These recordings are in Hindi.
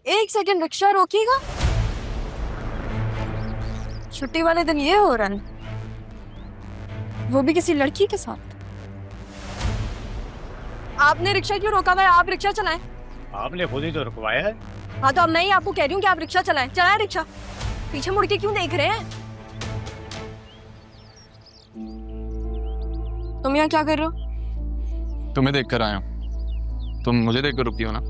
एक सेकंड, रिक्शा रोकिएगा। छुट्टी वाले दिन ये हो रहा है, वो भी किसी लड़की के साथ। आपने रिक्शा क्यों रोका हुआ है? आप रिक्शा चलाएं। आपने खुद ही तो रुकवाया है। हाँ तो अब मैं ही आपको कह रही हूँ कि आप रिक्शा चलाएं। चलाएं रिक्शा। पीछे मुड़ के क्यों देख रहे हैं? तुम यहाँ क्या कर रहे हो? तुम्हें देख कर आया हूँ। तुम मुझे देख कर रुकी हो ना?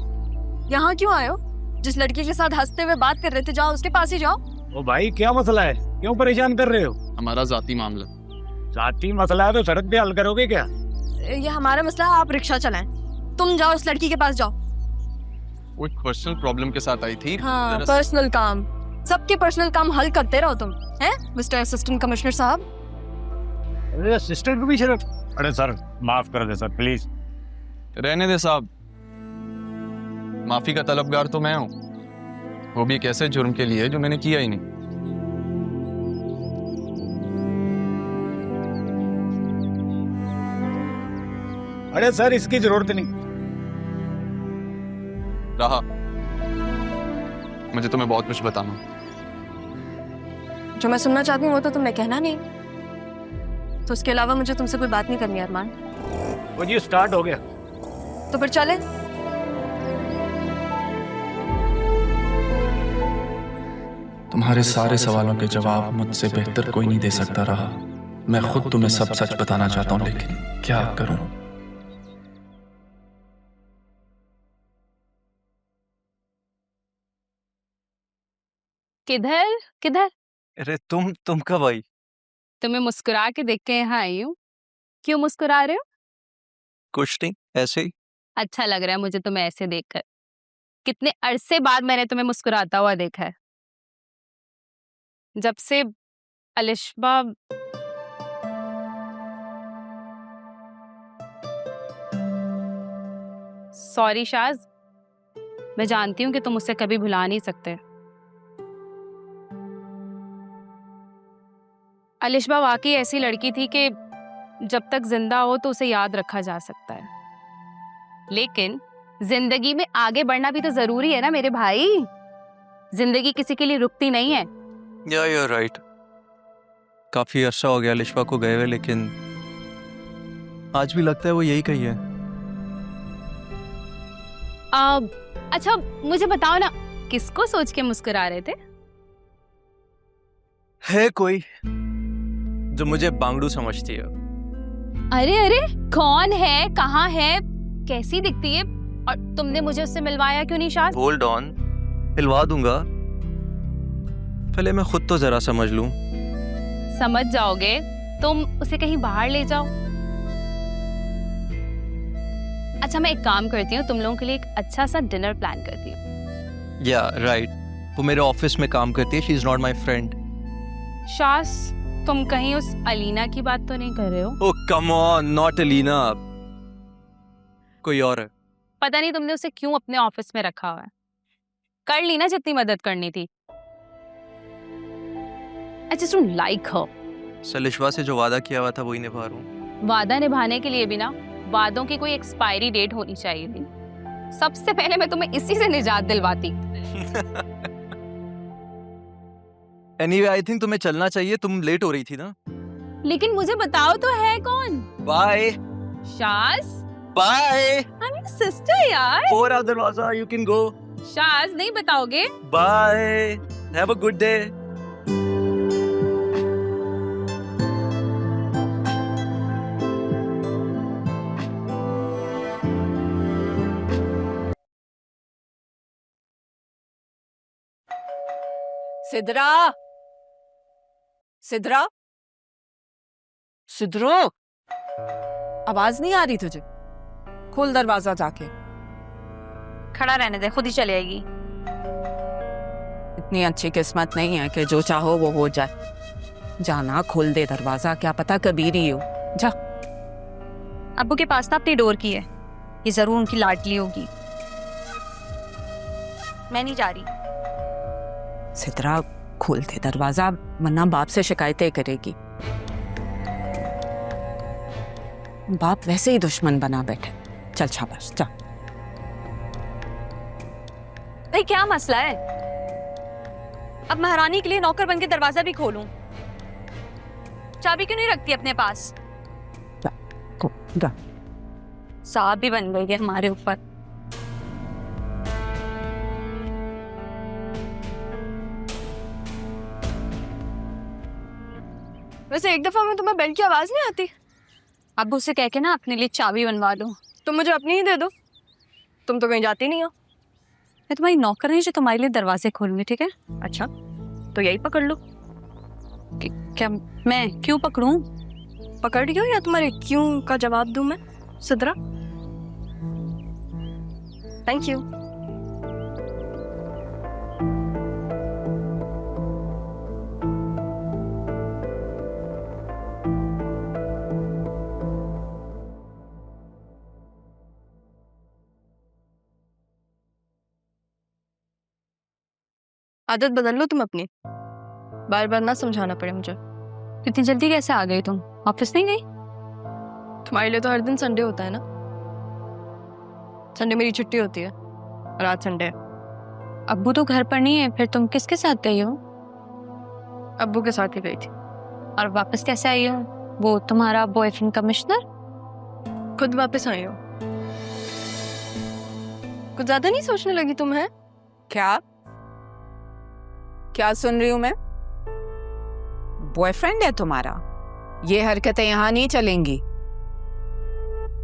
यहाँ क्यों आए हो? जिस लड़की के साथ हंसते हुए बात कर रहे थे, जाओ उसके पास ही जाओ। ओ भाई, क्या मसला है? क्यों परेशान कर रहे हो? हमारा जाती मामला। जाती मसला है तो सड़क पे हल करोगे क्या? ये हमारा मसला है, आप रिक्शा चलाएं। तुम जाओ उस लड़की के पास जाओ। वो एक पर्सनल प्रॉब्लम के साथ आई थी। हाँ, पर्सनल काम। सबके पर्सनल काम हल करते रहो तुम, हैं मिस्टर असिस्टेंट कमिश्नर साहब। अरे असिस्टेंट कमिश्नर, अरे सर माफ कर दे सर प्लीज। रहने दे साहब, माफी का तलबगार तो मैं हूँ, वो भी एक ऐसे जुर्म के लिए जो मैंने किया ही नहीं। अरे सर इसकी जरूरत नहीं। रहा, मुझे तुम्हें बहुत कुछ बताना। जो मैं सुनना चाहती हूँ वो तो तुमने कहना नहीं, तो उसके अलावा मुझे तुमसे कोई बात नहीं करनी अरमान। वो जी स्टार्ट हो गया। तो फिर चले। तुम्हारे सारे सवालों के जवाब मुझसे बेहतर कोई नहीं दे सकता रहा। मैं खुद तुम्हें सब सच बताना चाहता हूँ, लेकिन क्या करूं? किधर किधर? अरे तुम कब आई? तुम्हें मुस्कुरा के देख के यहाँ आई हूँ। क्यों मुस्कुरा रहे हो? कुछ नहीं, ऐसे ही। अच्छा लग रहा है मुझे तुम्हें ऐसे देखकर। कितने अरसे बाद मैंने तुम्हें मुस्कुराता हुआ देखा है। जब से अलिशबा सॉरी शाज, मैं जानती हूँ कि तुम उसे कभी भुला नहीं सकते। अलिशबा वाकई ऐसी लड़की थी कि जब तक जिंदा हो तो उसे याद रखा जा सकता है, लेकिन जिंदगी में आगे बढ़ना भी तो जरूरी है ना मेरे भाई। जिंदगी किसी के लिए रुकती नहीं है। या you're राइट। काफी अरसा हो गया अलिशबा को गए हुए, लेकिन आज भी लगता है वो यही कही है। अच्छा मुझे बताओ ना, किसको सोच के मुस्कुरा रहे थे? है कोई जो मुझे बांगड़ू समझती है। अरे अरे, कौन है, कहाँ है, कैसी दिखती है, और तुमने मुझे उससे मिलवाया क्यों नहीं शाज? होल्ड ऑन, मिलवा दूंगा, पहले मैं खुद तो जरा समझ लूं। समझ जाओगे, तुम उसे कहीं बाहर ले जाओ। अच्छा मैं एक काम करती हूँ, तुम लोगों के लिए एक अच्छा सा डिनर प्लान करती हूँ। या राइट, वो मेरे ऑफिस में काम करती है। She is not my friend. Shaz, तुम कहीं उस अलीना की बात तो नहीं कर रहे हो? ओह कम ऑन, नॉट अलीना, कोई और है। पता नहीं तुमने उसे क्यों अपने ऑफिस में रखा हुआ है। कर ली ना जितनी मदद करनी थी। I just don't like her. सलिशवा से जो वादा किया हुआ था वही निभा रहा हूँ। वादा निभाने के लिए भी ना वादों की कोई एक्सपायरी डेट होनी चाहिए थी। सबसे पहले मैं तुम्हें इसी से निजात दिलवाती। एनीवे आई थिंक तुम्हें चलना चाहिए, तुम लेट हो रही थी ना। लेकिन मुझे बताओ तो है कौन? Bye Shaz, bye. I'm your sister यार। फोर आउट दरवाजा, यू कैन गो। शाज नहीं बताओगे? Bye, have a good day. Sidra, Sidra, सिद्रो, आवाज नहीं आ रही तुझे? खोल दरवाजा जाके। खड़ा रहने दे, खुद ही चली आएगी। इतनी अच्छी किस्मत नहीं है कि जो चाहो वो हो जाए। जाना, खोल दे दरवाजा, क्या पता कबीर ही हो। जा। अब्बू के पास ना अपनी डोर की है, ये जरूर उनकी लाडली होगी। मैं नहीं जा रही। सिद्रा खोल दे दरवाजा, वरना बाप से शिकायतें करेगी। बाप वैसे ही दुश्मन बना बैठे। चल शाबाश, जा। ए, क्या मसला है? अब महारानी के लिए नौकर बन के दरवाजा भी खोलूं? चाबी क्यों नहीं रखती अपने पास? साहब भी बन गई है हमारे ऊपर। वैसे एक दफा में तुम्हें बेल की आवाज नहीं आती? अब उसे कह के ना अपने लिए चाबी बनवा लो। तुम मुझे अपनी ही दे दो, तुम तो कहीं जाती नहीं हो। मैं तुम्हारी नौकर नहीं जो तुम्हारे लिए दरवाजे खोलूंगी, ठीक है? अच्छा, तो यही पकड़ लो। क्या मैं क्यों पकड़ूं? पकड़ क्यों, या तुम्हारे क्यों का जवाब दूं मैं? Sidra, thank you. आदत बदल लो तुम अपनी, बार बार ना समझाना पड़े मुझे। इतनी जल्दी कैसे आ गई तुम? ऑफिस नहीं गई? तुम्हारे लिए तो हर दिन संडे होता है ना। संडे मेरी छुट्टी होती है और आज संडे है। अब्बू तो घर पर नहीं है, फिर तुम किसके साथ गई हो? अब्बू के साथ ही गई थी। और वापस कैसे आई हो? वो तुम्हारा बॉयफ्रेंड कमिश्नर? खुद वापस आई हो। कुछ ज्यादा नहीं सोचने लगी तुम? है क्या क्या सुन रही हूं मैं? बॉयफ्रेंड है तुम्हारा? ये हरकतें यहाँ नहीं चलेंगी।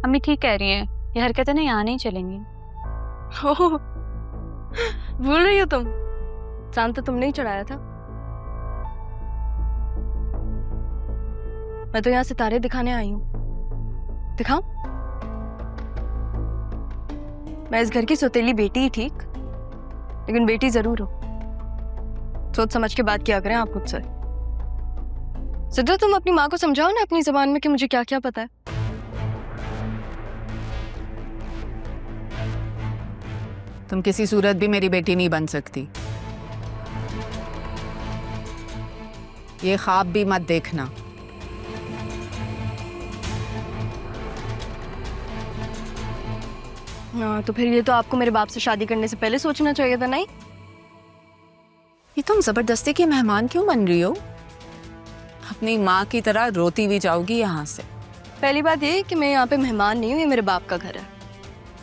अम्मी ठीक कह रही हैं, ये हरकतें ना यहाँ नहीं चलेंगी। भूल रही हो तुम? चांद तो तुमने ही चढ़ाया था। मैं तो यहाँ सितारे दिखाने आई हूँ। दिखाऊं? मैं इस घर की सौतेली बेटी ही ठीक, लेकिन बेटी जरूर हो। सोच समझ के बात किया करें आप मुझसे। सिद्रा, तुम अपनी माँ को समझाओ ना अपनी जबान में कि मुझे क्या क्या पता है। तुम किसी सूरत भी मेरी बेटी नहीं बन सकती। ये ख्वाब भी मत देखना। हाँ, तो फिर ये तो आपको मेरे बाप से शादी करने से पहले सोचना चाहिए था, नहीं? ये तुम जबरदस्ती की मेहमान क्यों बन रही हो? अपनी माँ की तरह रोती हुई जाओगी यहाँ से। पहली बात ये कि मैं यहाँ पे मेहमान नहीं हूँ, ये मेरे बाप का घर है।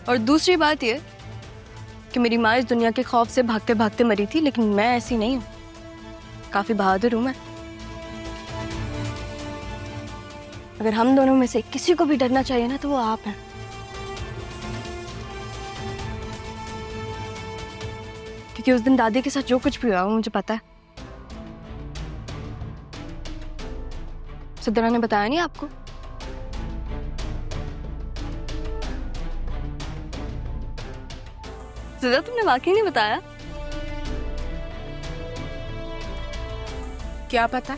और दूसरी बात ये कि मेरी माँ इस दुनिया के खौफ से भागते भागते मरी थी, लेकिन मैं ऐसी नहीं हूँ। काफी बहादुर हूँ मैं। अगर हम दोनों में से किसी को भी डरना चाहिए ना, तो वो आप हैं। क्योंकि उस दिन दादी के साथ जो कुछ भी हुआ वो मुझे पता है। सिद्रा ने बताया नहीं आपको? सिद्रा, तुमने वाकई नहीं बताया? क्या पता?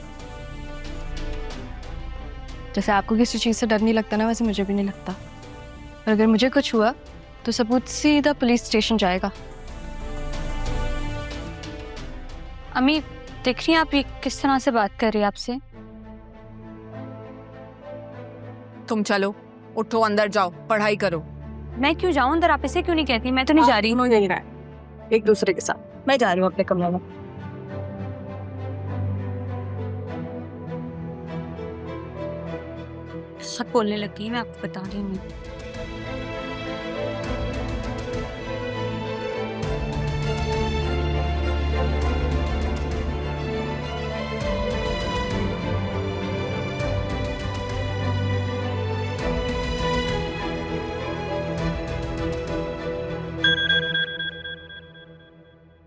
जैसे आपको किसी चीज से डर नहीं लगता ना, वैसे मुझे भी नहीं लगता। और अगर मुझे कुछ हुआ तो सबूत सीधा पुलिस स्टेशन जाएगा। अम्मी, देख रही हैं आप ये किस तरह से बात कर रही है आपसे? तुम चलो, उठो, अंदर जाओ, पढ़ाई करो। मैं क्यों जाऊं अंदर? आप इसे क्यों नहीं कहती? मैं तो नहीं जा रही हूँ। नहीं रहा एक दूसरे के साथ। मैं जा रही हूँ अपने कमरे में। सब बोलने लगी, मैं आपको बता रही हूँ।